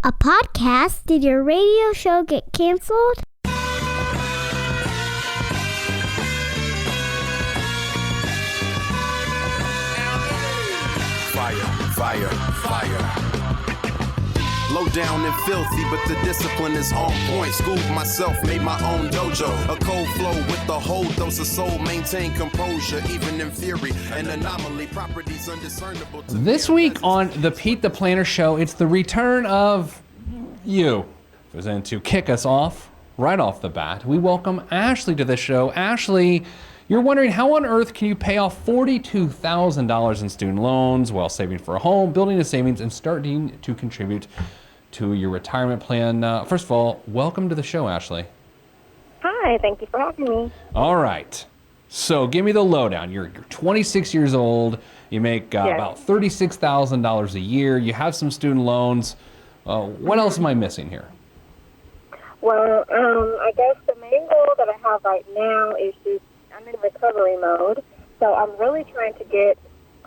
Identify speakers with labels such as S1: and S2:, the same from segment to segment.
S1: A podcast? Did your radio show get canceled?
S2: Fire. Low down and filthy, but the discipline is on point. Schooled myself, made my own dojo. A cold flow with the whole dose of soul. Maintain composure, even in theory. An anomaly, properties undiscernible.
S3: This week on the Pete the Planner Show, it's the return of you. And to kick us off, right off the bat, we welcome Ashley to the show. Ashley, you're wondering how on earth can you pay off $42,000 in student loans while saving for a home, building a savings, and starting to contribute to your retirement plan. First of all, welcome to the show, Ashley.
S4: Hi, thank you for having me.
S3: All right. So give me the lowdown. You're 26 years old. You make about $36,000 a year. You have some student loans. What else am I missing here?
S4: Well, I guess the main goal that I have right now is just I'm in recovery mode. So I'm really trying to get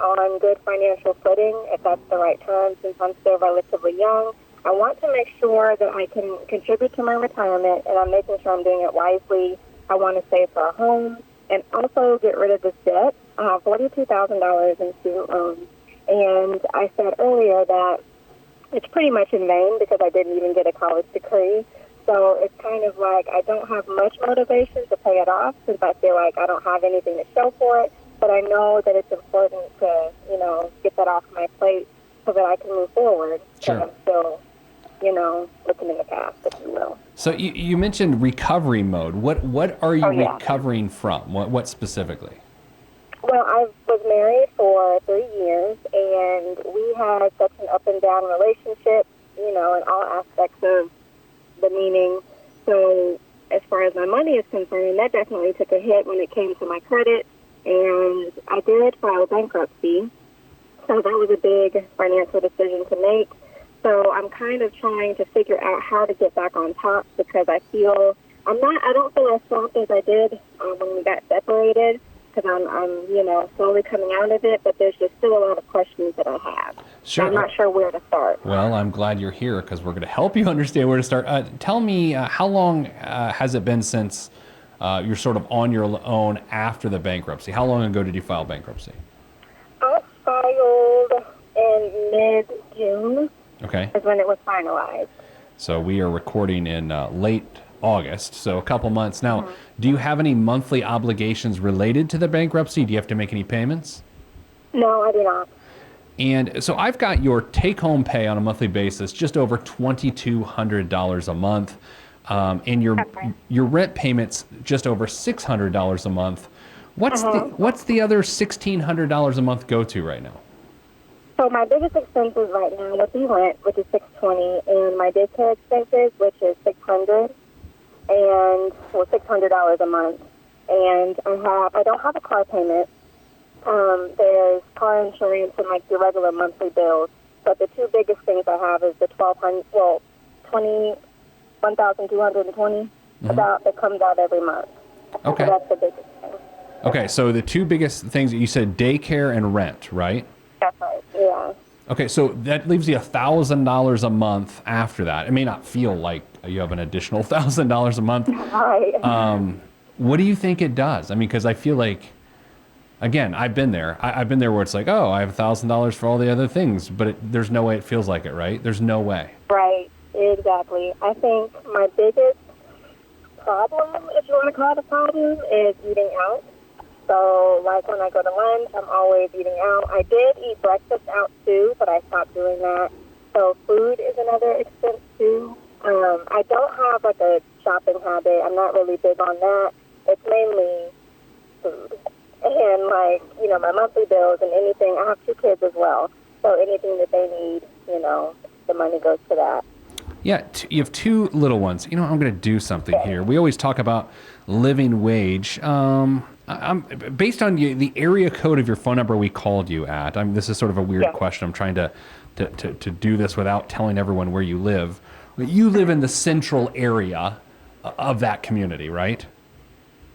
S4: on good financial footing, if that's the right term, since I'm still relatively young. I want to make sure that I can contribute to my retirement, and I'm making sure I'm doing it wisely. I want to save for a home and also get rid of this debt. I have $42,000 in student loans, and I said earlier that it's pretty much in vain because I didn't even get a college degree. So it's kind of like I don't have much motivation to pay it off since I feel like I don't have anything to show for it. But I know that it's important to, get that off my plate so that I can move forward.
S3: Sure.
S4: I'm still, looking in the past, if you will.
S3: So you mentioned recovery mode. What are you recovering from? What specifically?
S4: Well, I was married for 3 years, and we had such an up and down relationship, in all aspects of the meaning. So as far as my money is concerned, that definitely took a hit when it came to my credit, and I did file bankruptcy. So that was a big financial decision to make. So I'm kind of trying to figure out how to get back on top because I don't feel as strong as I did when we got separated because I'm slowly coming out of it, but there's just still a lot of questions that I have.
S3: Sure.
S4: So I'm not sure where to start.
S3: Well, I'm glad you're here because we're going to help you understand where to start. Tell me, how long has it been since you're sort of on your own after the bankruptcy? How long ago did you file bankruptcy?
S4: I filed in mid-June.
S3: Okay.
S4: Is when it was finalized.
S3: So we are recording in late August, so a couple months. Now, do you have any monthly obligations related to the bankruptcy? Do you have to make any payments?
S4: No, I do not.
S3: And so I've got your take-home pay on a monthly basis just over $2,200 a month, and your rent payments just over $600 a month. What's the other $1,600 a month go to right now?
S4: So my biggest expenses right now would be rent, which is $620, and my daycare expenses, which is $600, and $600 a month. And I don't have a car payment. There's car insurance and like the regular monthly bills. But the two biggest things I have is the $1,220 about that comes out every month.
S3: Okay.
S4: So that's the biggest thing.
S3: Okay, so the two biggest things that you said, daycare and rent, right?
S4: That's right. Yeah.
S3: Okay, so that leaves you $1,000 a month after that. It may not feel like you have an additional $1,000 a month.
S4: Right.
S3: What do you think it does? I mean, because I feel like, again, I've been there. I've been there where it's like, oh, I have $1,000 for all the other things, but there's no way it feels like it, right? There's no way.
S4: Right. Exactly. I think my biggest problem, if you want to call it a problem, is eating out. So, like when I go to lunch, I'm always eating out. I did eat breakfast out too, but I stopped doing that. So, food is another expense too. I don't have like a shopping habit. I'm not really big on that. It's mainly food. And my monthly bills and anything. I have 2 kids as well. So, anything that they need, the money goes to that.
S3: Yeah, you have 2 little ones. I'm going to do something here. We always talk about living wage. I'm based on the area code of your phone number we called you at. This is sort of a weird question. I'm trying to do this without telling everyone where you live. You live in the central area of that community, right?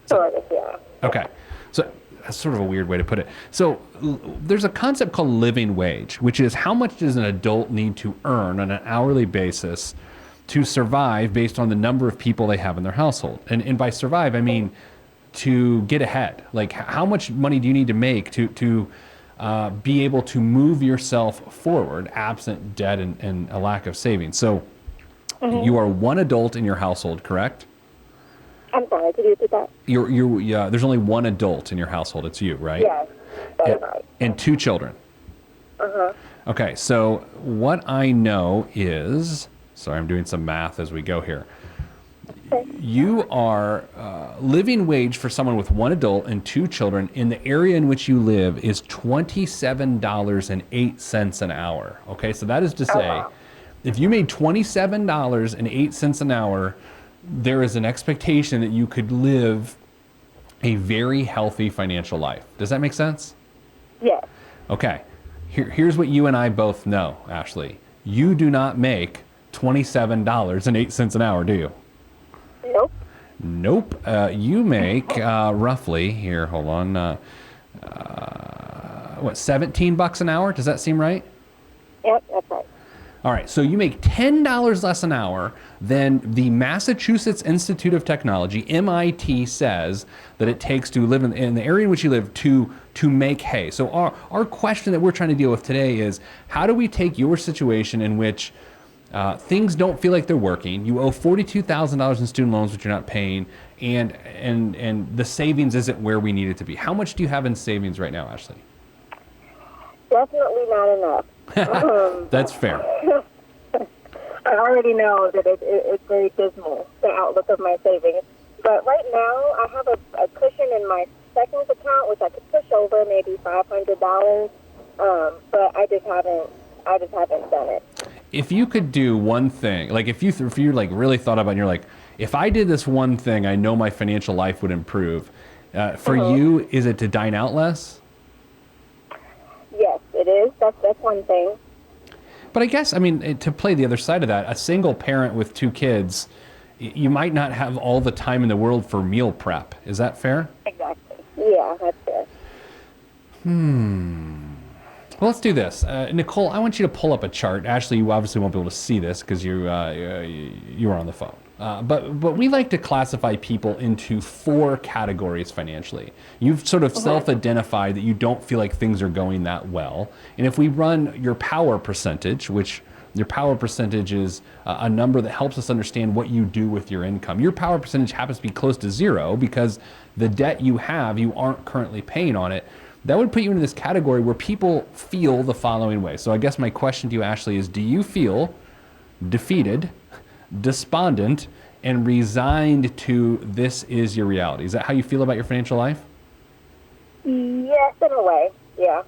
S4: Sort of, yeah.
S3: Okay. So that's sort of a weird way to put it. So there's a concept called living wage, which is how much does an adult need to earn on an hourly basis to survive based on the number of people they have in their household. And by survive, I mean to get ahead. Like how much money do you need to make to be able to move yourself forward absent debt and a lack of savings. So you are one adult in your household, correct?
S4: I'm sorry, could you repeat that?
S3: There's only one adult in your household. It's you, right?
S4: Yes, that's right.
S3: And 2 children. Okay, so what I know is, sorry, I'm doing some math as we go here. You are living wage for someone with 1 adult and 2 children in the area in which you live is $27.08 an hour. Okay, so that is to say, if you made $27.08 an hour, there is an expectation that you could live a very healthy financial life. Does that make sense?
S4: Yes.
S3: Okay. Here's what you and I both know, Ashley. You do not make $27.08 an hour, do you?
S4: Nope.
S3: Nope. You make roughly, here, hold on, 17 bucks an hour? Does that seem right?
S4: Yep, that's right.
S3: All right, so you make $10 less an hour than the Massachusetts Institute of Technology, MIT, says that it takes to live in the area in which you live to make hay. So our question that we're trying to deal with today is, how do we take your situation in which things don't feel like they're working, you owe $42,000 in student loans which you're not paying, and the savings isn't where we need it to be. How much do you have in savings right now, Ashley?
S4: Definitely not enough.
S3: That's fair.
S4: I already know that it's very dismal, the outlook of my savings. But right now, I have a cushion in my savings account, which I could push over maybe $500. But I just haven't done it.
S3: If you could do one thing, like if you like really thought about it and you're like, if I did this one thing, I know my financial life would improve. For you, is it to dine out less?
S4: Yes, it is. That's one thing.
S3: But I guess, I mean, to play the other side of that, a single parent with 2 kids, you might not have all the time in the world for meal prep. Is that fair?
S4: Exactly. Yeah, that's fair.
S3: Well, let's do this. Nicole, I want you to pull up a chart. Ashley, you obviously won't be able to see this because you are on the phone. But we like to classify people into 4 categories financially. You've sort of self-identified that you don't feel like things are going that well. And if we run your power percentage, which your power percentage is a number that helps us understand what you do with your income. Your power percentage happens to be close to 0 because the debt you have, you aren't currently paying on it. That would put you into this category where people feel the following way. So I guess my question to you, Ashley, is do you feel defeated, despondent, and resigned to this is your reality? Is that how you feel about your financial life?
S4: Yes, in a way, yeah.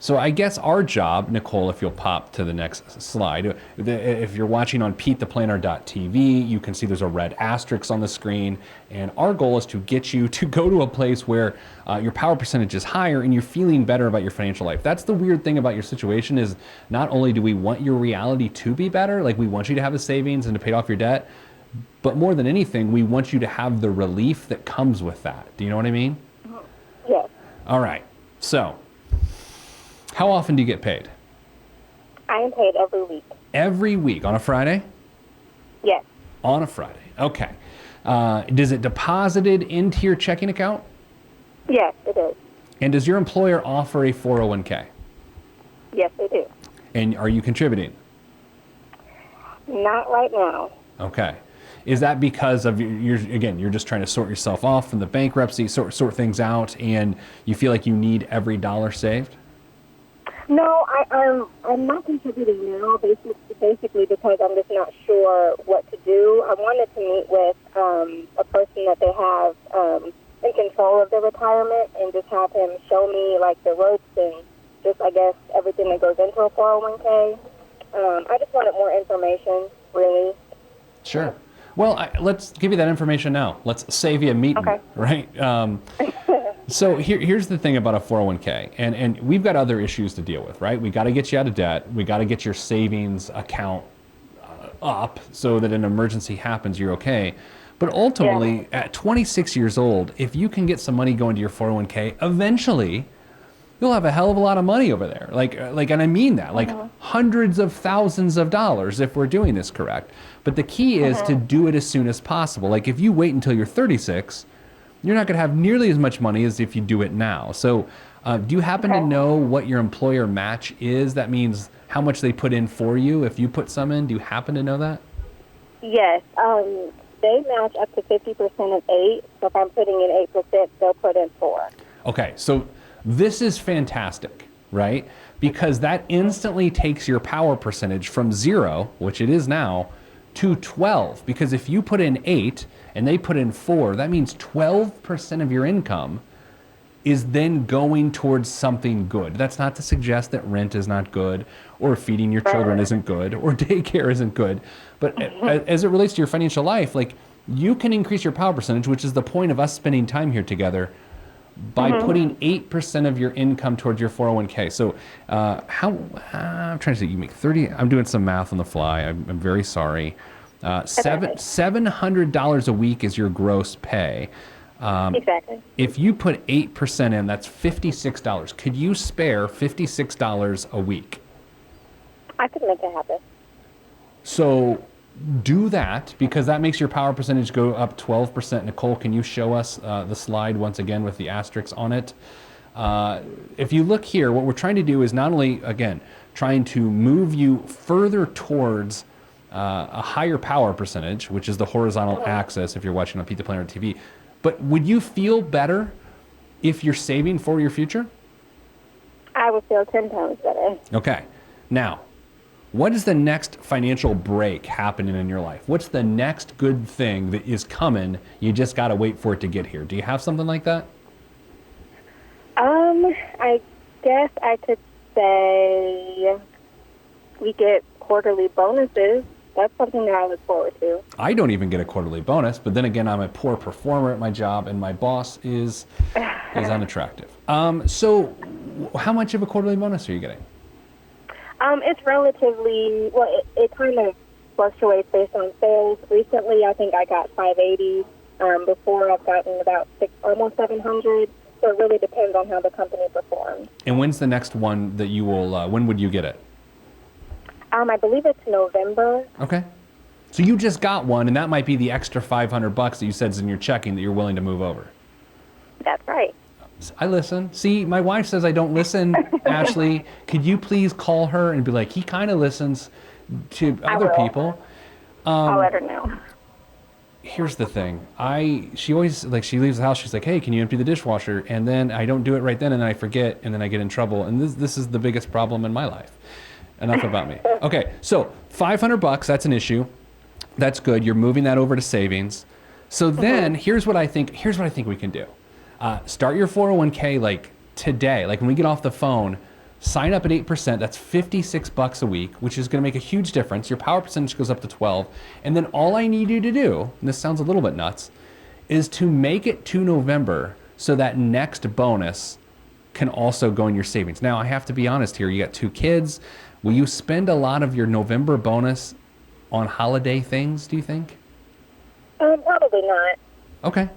S3: So I guess our job, Nicole, if you'll pop to the next slide, if you're watching on PeteThePlanner.tv, you can see there's a red asterisk on the screen, and our goal is to get you to go to a place where your power percentage is higher and you're feeling better about your financial life. That's the weird thing about your situation is not only do we want your reality to be better, like we want you to have a savings and to pay off your debt, but more than anything, we want you to have the relief that comes with that. Do you know what I mean?
S4: Yes.
S3: All right, so how often do you get paid?
S4: I am paid every week.
S3: Every week, on a Friday?
S4: Yes.
S3: On a Friday, okay. Does it deposited into your checking account?
S4: Yes, it is.
S3: And does your employer offer a 401k?
S4: Yes, they do.
S3: And are you contributing?
S4: Not right now.
S3: Okay. Is that because of you're just trying to sort yourself off from the bankruptcy, sort things out, and you feel like you need every dollar saved?
S4: No, I'm not contributing now, basically because I'm just not sure what to do. I wanted to meet with a person that they have in control of their retirement and just have him show me like the ropes and just, I guess, everything that goes into a 401k. I just wanted more information, really.
S3: Sure. Well, let's give you that information now. Let's save you a meeting, right? So here's the thing about a 401k, and we've got other issues to deal with, right? We got to get you out of debt. We got to get your savings account up so that an emergency happens, you're okay. But ultimately, at 26 years old, if you can get some money going to your 401k, eventually you'll have a hell of a lot of money over there. And I mean that, like hundreds of thousands of dollars if we're doing this correct. But the key is to do it as soon as possible. Like if you wait until you're 36, you're not going to have nearly as much money as if you do it now. So do you happen to know what your employer match is? That means how much they put in for you if you put some in. Do you happen to know that?
S4: Yes. They match up to 50% of 8. So if I'm putting in 8%, they'll put in 4.
S3: Okay, so this is fantastic, right? Because that instantly takes your power percentage from 0, which it is now, to 12. Because if you put in 8 and they put in 4, that means 12% of your income is then going towards something good. That's not to suggest that rent is not good, or feeding your children isn't good, or daycare isn't good. But as it relates to your financial life, like you can increase your power percentage, which is the point of us spending time here together, by putting 8% of your income towards your 401k. So I'm trying to say, you make 30, I'm doing some math on the fly. I'm very sorry. $700 a week is your gross pay.
S4: Exactly.
S3: If you put 8% in, that's $56. Could you spare $56 a week?
S4: I could make it happen.
S3: So do that, because that makes your power percentage go up 12%. Nicole, can you show us the slide once again with the asterisks on it? If you look here, what we're trying to do is not only, again, trying to move you further towards a higher power percentage, which is the horizontal axis if you're watching on Pete the Planner TV, but would you feel better if you're saving for your future?
S4: I would feel 10 times better.
S3: Okay. Now, what is the next financial break happening in your life? What's the next good thing that is coming? You just got to wait for it to get here. Do you have something like that?
S4: I guess I could say we get quarterly bonuses. That's something that I look forward to.
S3: I don't even get a quarterly bonus, but then again, I'm a poor performer at my job, and my boss is unattractive. So how much of a quarterly bonus are you getting?
S4: It's relatively, well, it kind of fluctuates based on sales. Recently, I think I got 580. Before, I've gotten about almost 700. So it really depends on how the company performs.
S3: And when's the next one that you will, when would you get it?
S4: I believe it's November.
S3: Okay. So you just got one, and that might be the extra $500 that you said is in your checking that you're willing to move over.
S4: That's right.
S3: I listen. See, my wife says I don't listen. Ashley, could you please call her and be like, he kind of listens to other people.
S4: I'll let her know.
S3: Here's the thing. She always, like, she leaves the house, she's like, hey, can you empty the dishwasher? And then I don't do it right then, and then I forget, and then I get in trouble. And this is the biggest problem in my life. Enough about me. Okay, so $500, that's an issue. That's good. You're moving that over to savings. So then here's what I think we can do. Start your 401k like today. Like when we get off the phone, sign up at 8%. That's $56 a week, which is going to make a huge difference. Your power percentage goes up to 12. And then all I need you to do, and this sounds a little bit nuts, is to make it to November so that next bonus can also go in your savings. Now, I have to be honest here. You got 2 kids. Will you spend a lot of your November bonus on holiday things, do you think?
S4: Probably not.
S3: Okay.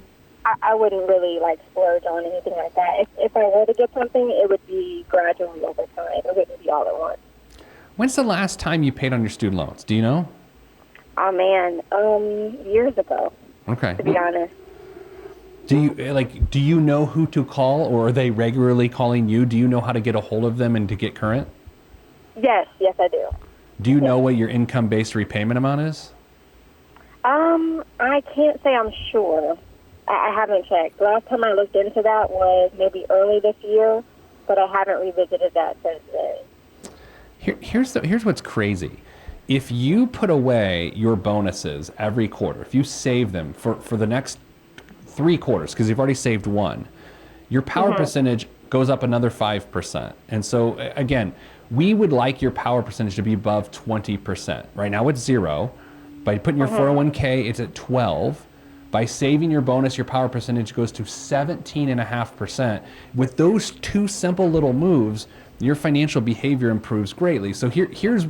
S4: I wouldn't really splurge on anything like that. If I were to get something, it would be gradually over time. It wouldn't be all at once.
S3: When's the last time you paid on your student loans? Do you know?
S4: Oh man, years ago.
S3: Okay.
S4: To be honest.
S3: Do you know who to call, or are they regularly calling you? Do you know how to get a hold of them and to get current?
S4: Yes, I do.
S3: Do you know what your income-based repayment amount is?
S4: I can't say I'm sure. I haven't checked. The last time I looked into that was maybe early this year, but I haven't revisited that since then.
S3: Here's what's crazy. If you put away your bonuses every quarter, if you save them for the next 3 quarters, because you've already saved 1, your power percentage goes up another 5%. And so, again, we would like your power percentage to be above 20%. Right now it's 0. By putting your 401k, it's at 12. By saving your bonus, your power percentage goes to 17.5%. With those 2 simple little moves, your financial behavior improves greatly. So here's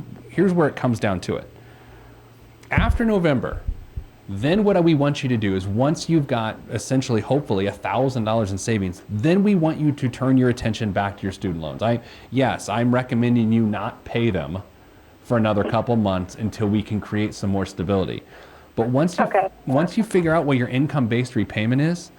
S3: where it comes down to it. After November, Then what we want you to do is once you've got essentially, hopefully, $1,000 in savings, then we want you to turn your attention back to your student loans. Yes, I'm recommending you not pay them for another couple months until we can create some more stability. But once you figure out what your income-based repayment is,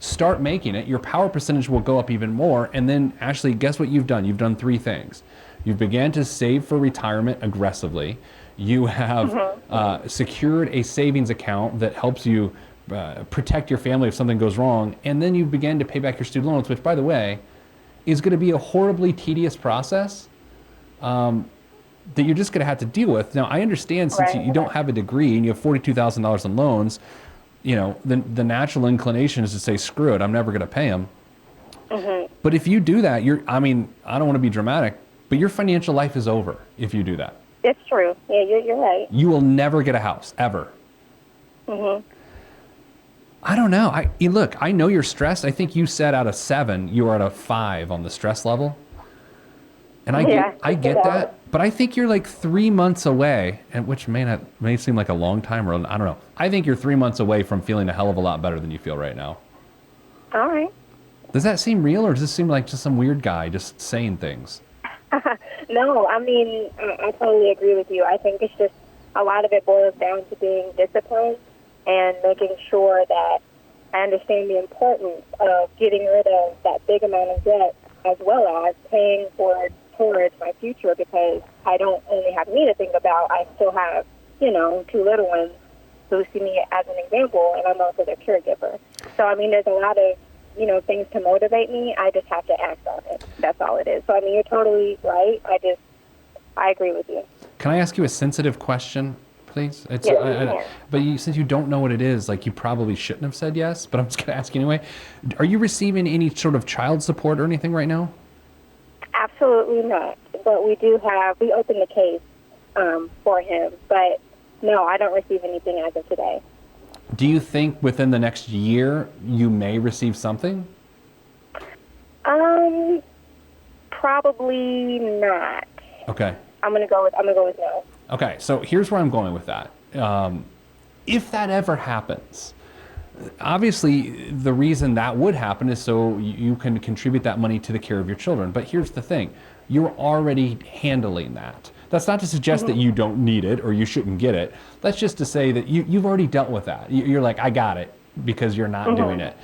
S3: start making it. Your power percentage will go up even more. And then, Ashley, guess what you've done? You've done three things. You've began to save for retirement aggressively. You have secured a savings account that helps you protect your family if something goes wrong. And then you began to pay back your student loans, which, by the way, is going to be a horribly tedious process that you're just going to have to deal with. Now, I understand since you don't have a degree and you have $42,000 in loans, you know, the natural inclination is to say, screw it, I'm never going to pay them. But if you do that, I don't want to be dramatic, but your financial life is over if you do that.
S4: It's true. Yeah, you're right.
S3: You will never get a house, ever. I don't know. Look, I know you're stressed. I think you said out of 7, you are at a 5 on the stress level. And I get that. But I think you're like 3 months away, and which may seem like a long time, or I don't know. I think you're 3 months away from feeling a hell of a lot better than you feel right now.
S4: All right.
S3: Does that seem real, or does this seem like just some weird guy just saying things?
S4: No, I mean, I totally agree with you. I think it's just a lot of it boils down to being disciplined and making sure that I understand the importance of getting rid of that big amount of debt as well as paying towards my future, because I don't only have me to think about. I still have, 2 little ones who see me as an example, and I'm also their caregiver. So, I mean, there's a lot of things to motivate me. I just have to act on it. That's all it is. So, I mean, you're totally right. I agree with you.
S3: Can I ask you a sensitive question, please?
S4: Yes,
S3: but since you don't know what it is, like, you probably shouldn't have said yes, but I'm just going to ask you anyway. Are you receiving any sort of child support or anything right now?
S4: Absolutely not. But we opened the case for him. But no, I don't receive anything as of today.
S3: Do you think within the next year you may receive something?
S4: Probably not.
S3: Okay.
S4: I'm gonna go with no.
S3: Okay, so here's where I'm going with that. If that ever happens, obviously the reason that would happen is so you can contribute that money to the care of your children. But here's the thing: you're already handling that. That's not to suggest that you don't need it or you shouldn't get it. That's just to say that you've already dealt with that. You're like, I got it, because you're not doing it.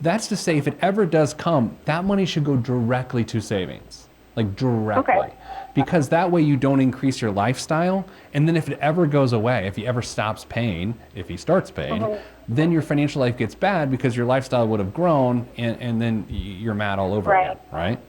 S3: That's to say, if it ever does come, that money should go directly to savings, like directly.
S4: Okay.
S3: Because that way you don't increase your lifestyle. And then if it ever goes away, if he ever stops paying, if he starts paying, then your financial life gets bad because your lifestyle would have grown, and then you're mad all over again, right?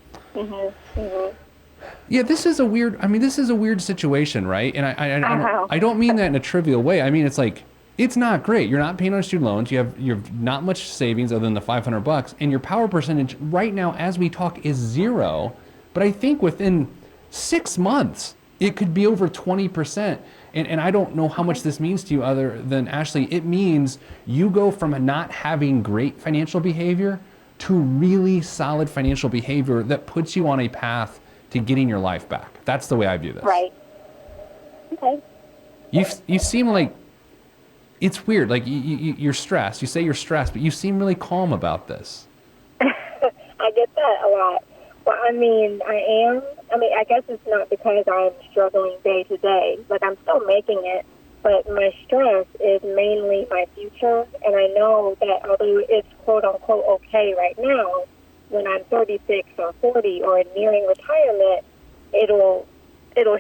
S3: Yeah, this is a weird situation, right? And I don't mean that in a trivial way. I mean, it's like, it's not great. You're not paying on student loans. You have not much savings other than the $500, and your power percentage right now, as we talk, is 0. But I think within 6 months, it could be over 20%. And I don't know how much this means to you other than, Ashley, it means you go from not having great financial behavior to really solid financial behavior that puts you on a path to getting your life back. That's the way I view this.
S4: Right. Okay.
S3: You seem like, it's weird, like you're stressed. You say you're stressed, but you seem really calm about this.
S4: I get that a lot. Well, I mean, I guess it's not because I'm struggling day to day. Like, I'm still making it, but my stress is mainly my future. And I know that although it's quote-unquote okay right now, when I'm 36 or 40 or nearing retirement, it'll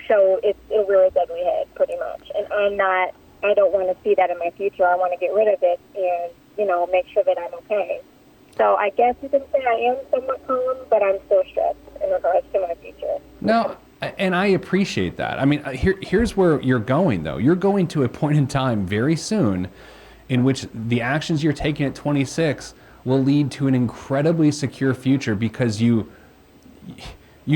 S4: show, it'll rear its ugly head pretty much. And I don't want to see that in my future. I want to get rid of it and, make sure that I'm okay. So I guess you can say I am somewhat calm, but I'm still stressed in regards to my future.
S3: No, and I appreciate that. I mean, here's where you're going, though. You're going to a point in time very soon in which the actions you're taking at 26 will lead to an incredibly secure future because you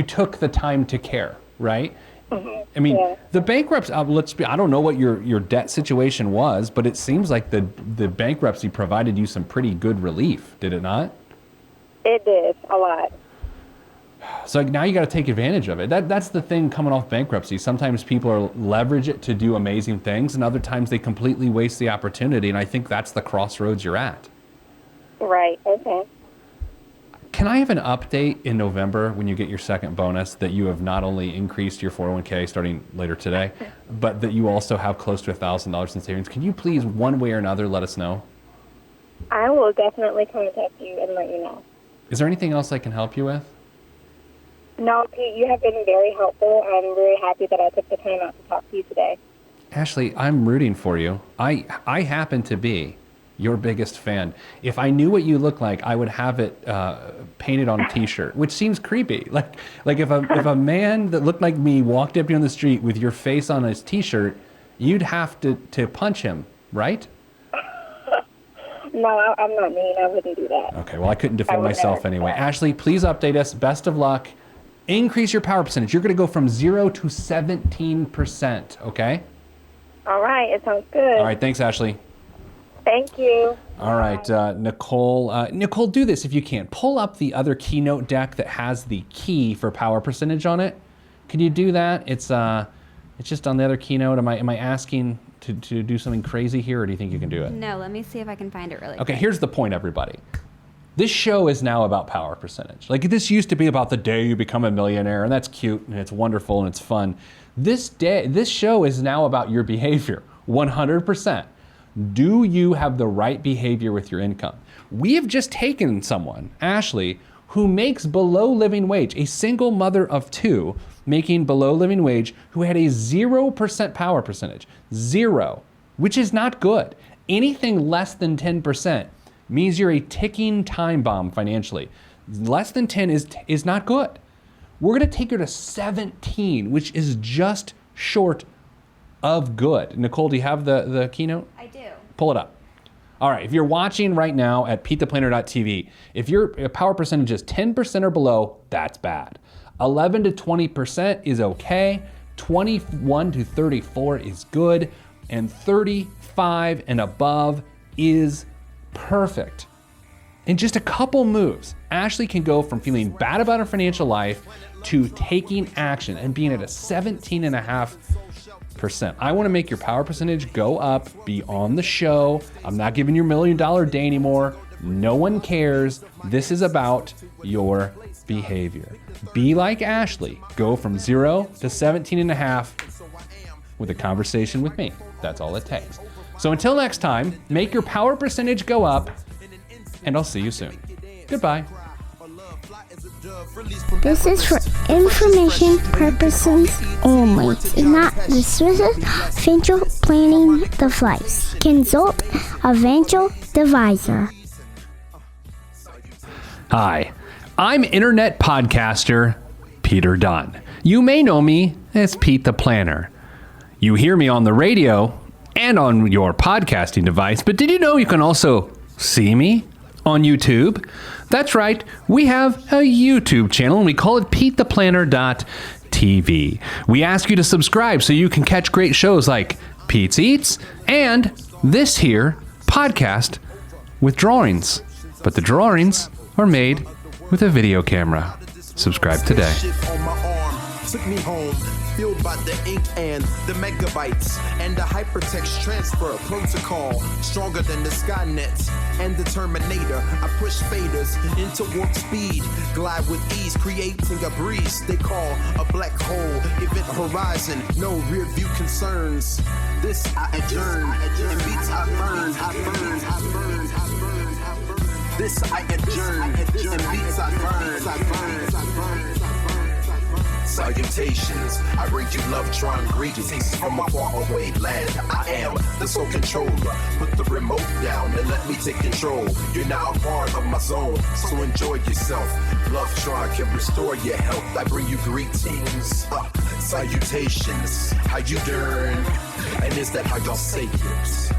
S3: took the time to care, right? I mean, the bankruptcy, I don't know what your debt situation was, but it seems like the bankruptcy provided you some pretty good relief, did it not?
S4: It did, a lot.
S3: So now you got to take advantage of it. That's the thing coming off bankruptcy. Sometimes people leverage it to do amazing things, and other times they completely waste the opportunity. And I think that's the crossroads you're at.
S4: Right. Okay.
S3: Can I have an update in November when you get your second bonus that you have not only increased your 401k starting later today, but that you also have close to $1,000 in savings? Can you please, one way or another, let us know?
S4: I will definitely contact you and let you know.
S3: Is there anything else I can help you with?
S4: No, Pete, you have been very helpful. I'm very happy that I took the time out to talk to you today.
S3: Ashley, I'm rooting for you. I happen to be your biggest fan. If I knew what you look like, I would have it painted on a T-shirt, which seems creepy. Like if a man that looked like me walked up to you on the street with your face on his T-shirt, you'd have to punch him, right?
S4: No, I'm not mean. I wouldn't do that.
S3: Okay, well, I couldn't defend myself anyway. Ashley, please update us. Best of luck. Increase your power percentage. You're going to go from 0 to 17%, okay?
S4: All right, it sounds good.
S3: All right, thanks, Ashley.
S4: Thank you.
S3: All right, Nicole. Nicole, do this if you can. Pull up the other keynote deck that has the key for power percentage on it. Can you do that? It's just on the other keynote. Am I asking to do something crazy here, or do you think you can do it?
S5: No, let me see if I can find it really quick.
S3: Okay, here's the point, everybody. This show is now about power percentage. Like, this used to be about the day you become a millionaire, and that's cute, and it's wonderful, and it's fun. This show is now about your behavior, 100%. Do you have the right behavior with your income? We have just taken someone, Ashley, who makes below living wage, a single mother of two making below living wage, who had a 0% power percentage, 0, which is not good. Anything less than 10% means you're a ticking time bomb financially. Less than 10 is not good. We're gonna take her to 17, which is just short of good. Nicole, do you have the keynote?
S5: I do.
S3: Pull it up. All right, if you're watching right now at PeteThePlanner.tv, if your power percentage is 10% or below, that's bad. 11 to 20% is okay. 21 to 34 is good. And 35 and above is perfect. In just a couple moves, Ashley can go from feeling bad about her financial life to taking action and being at a 17.5%. I want to make your power percentage go up, be on the show. I'm not giving you $1 million day anymore. No one cares. This is about your behavior. Be like Ashley. Go from 0 to 17.5 with a conversation with me. That's all it takes. So until next time, make your power percentage go up, and I'll see you soon. Goodbye.
S1: This is for information purposes only. It's not the Swiss financial planning device. Consult a financial advisor.
S3: Hi, I'm internet podcaster Peter Dunn. You may know me as Pete the Planner. You hear me on the radio and on your podcasting device, but did you know you can also see me on YouTube? That's right, we have a YouTube channel and we call it PeteThePlanner.tv. We ask you to subscribe so you can catch great shows like Pete's Eats and this here podcast with drawings. But the drawings are made with a video camera. Subscribe today.
S2: Took me home, filled by the ink and the megabytes and the hypertext transfer protocol, stronger than the Skynet and the Terminator. I push faders into warp speed, glide with ease, creating a breeze they call a black hole. Event horizon, no rear view concerns. This I adjourn, and beats I burn, I burn, I burn, I burn, I burn. This I adjourn, and beats I burn, I burn, I burn. Salutations, I bring you love-tron greetings from a faraway land. I am the sole controller. Put the remote down and let me take control. You're now a part of my zone, so enjoy yourself. Love-tron can restore your health. I bring you greetings, salutations. How you doing? And is that how y'all say it?